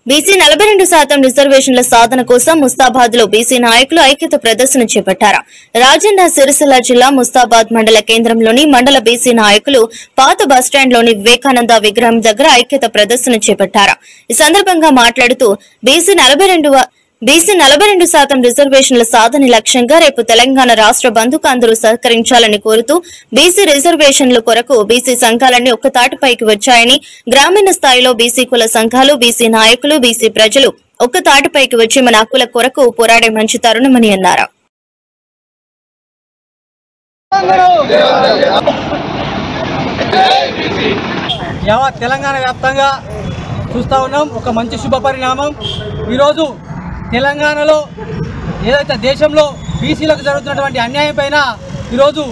BC 42% రిజర్వేషన్ల సాధన కోసం ముస్తాబాద్ లో బీసీ నాయకులు ఐక్యత ప్రదర్శన చేపట్టారు. రాజన్న సిరిసిల్ల జిల్లా ముస్తాబాద్ మండల కేంద్రంలోని మండల బీసీ నాయకులు పాత బస్టాండ్లోని వివేకానంద విగ్రహం దగ్గర ఐక్యత ప్రదర్శన చేపట్టారు. ఈ సందర్భంగా మాట్లాడుతూ బీసీ 42% రిజర్వేషన్ల సాధన లక్ష్యంగా రేపు తెలంగాణ రాష్ట్ర బంద్కు అందరూ సహకరించాలని కోరుతూ బీసీ రిజర్వేషన్ల కొరకు బీసీ సంఘాలన్నీ ఒక్కతాటిపైకి వచ్చాయని, గ్రామీణ స్థాయిలో బీసీ కుల సంఘాలు, బీసీ నాయకులు, బీసీ ప్రజలు ఒక్కతాటిపైకి వచ్చి మన హక్కుల కొరకు పోరాడే మంచి తరుణమని అన్నారు. తెలంగాణ వ్యాప్తంగా చూస్తా ఉన్నాం. ఒక మంచి శుభ పరిణామం. ఈరోజు తెలంగాణలో ఏదైతే దేశంలో బీసీలకు జరుగుతున్నటువంటి అన్యాయం పైన ఈరోజు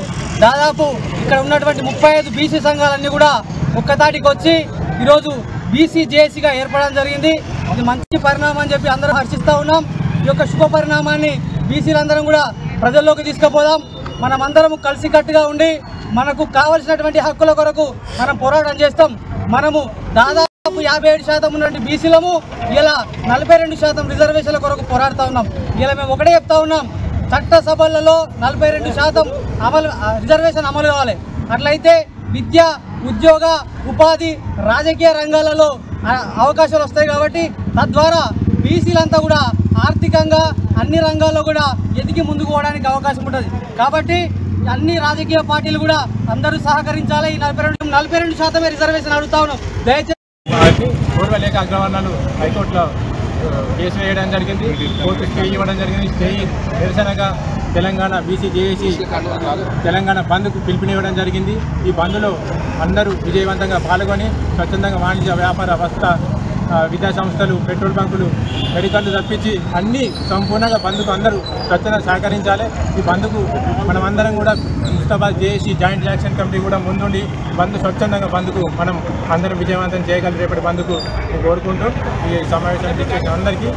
దాదాపు ఇక్కడ ఉన్నటువంటి 35 బీసీ సంఘాలన్నీ కూడా ఒక్కతాటికి వచ్చి ఈరోజు బీసీ జేఏసీగా ఏర్పడడం జరిగింది. ఇది మంచి పరిణామం అని చెప్పి అందరూ హర్షిస్తూ ఉన్నాం. ఈ యొక్క శుభ పరిణామాన్ని బీసీలందరం కూడా ప్రజల్లోకి తీసుకుపోదాం. మనమందరం కలిసికట్టుగా ఉండి మనకు కావలసినటువంటి హక్కుల కొరకు మనం పోరాటం చేస్తాం. మనము దాదాపు 57% ఉన్నటువంటి బీసీలము ఇలా 42% రిజర్వేషన్ల కొరకు పోరాడుతూ ఉన్నాం. ఇలా మేము ఒకటే చెప్తా ఉన్నాం, చట్టసభలలో 42% రిజర్వేషన్ అమలు కావాలి. అట్లయితే విద్య, ఉద్యోగ, ఉపాధి, రాజకీయ రంగాలలో అవకాశాలు వస్తాయి. కాబట్టి తద్వారా బీసీలంతా కూడా ఆర్థికంగా అన్ని రంగాల్లో కూడా ఎదిగి ముందుకు పోవడానికి అవకాశం ఉంటుంది. కాబట్టి అన్ని రాజకీయ పార్టీలు కూడా అందరూ సహకరించాలి. ఈ 42% రిజర్వేషన్ అడుగుతా ఉన్నాం. దయచేసి పూర్వలేఖ అగ్రవర్ణాలు హైకోర్టులో కేసు వేయడం జరిగింది. కోర్టు స్టే ఇవ్వడం జరిగింది. స్టే నిరసనగా తెలంగాణ బీసీ జేఏసీ తెలంగాణ బంద్కు పిలుపునివ్వడం జరిగింది. ఈ బంద్లో అందరూ విజయవంతంగా పాల్గొని స్వచ్ఛందంగా వాణిజ్య, వ్యాపార, వస్త్ర, విద్యా సంస్థలు, పెట్రోల్ బంకులు, మెడికల్లు తప్పించి అన్ని సంపూర్ణంగా బంద్కు అందరూ స్వచ్ఛంగా సహకరించాలి. ఈ బంద్కు మనమందరం కూడా Mustabad JAC joint action committee కూడా ముందుండి బంద్ స్వచ్ఛందంగా బంద్కు మనం అందరం విజయవంతం చేయగలిగి రేపటి బంద్కు కోరుకుంటూ ఈ సమావేశాన్ని అందరికీ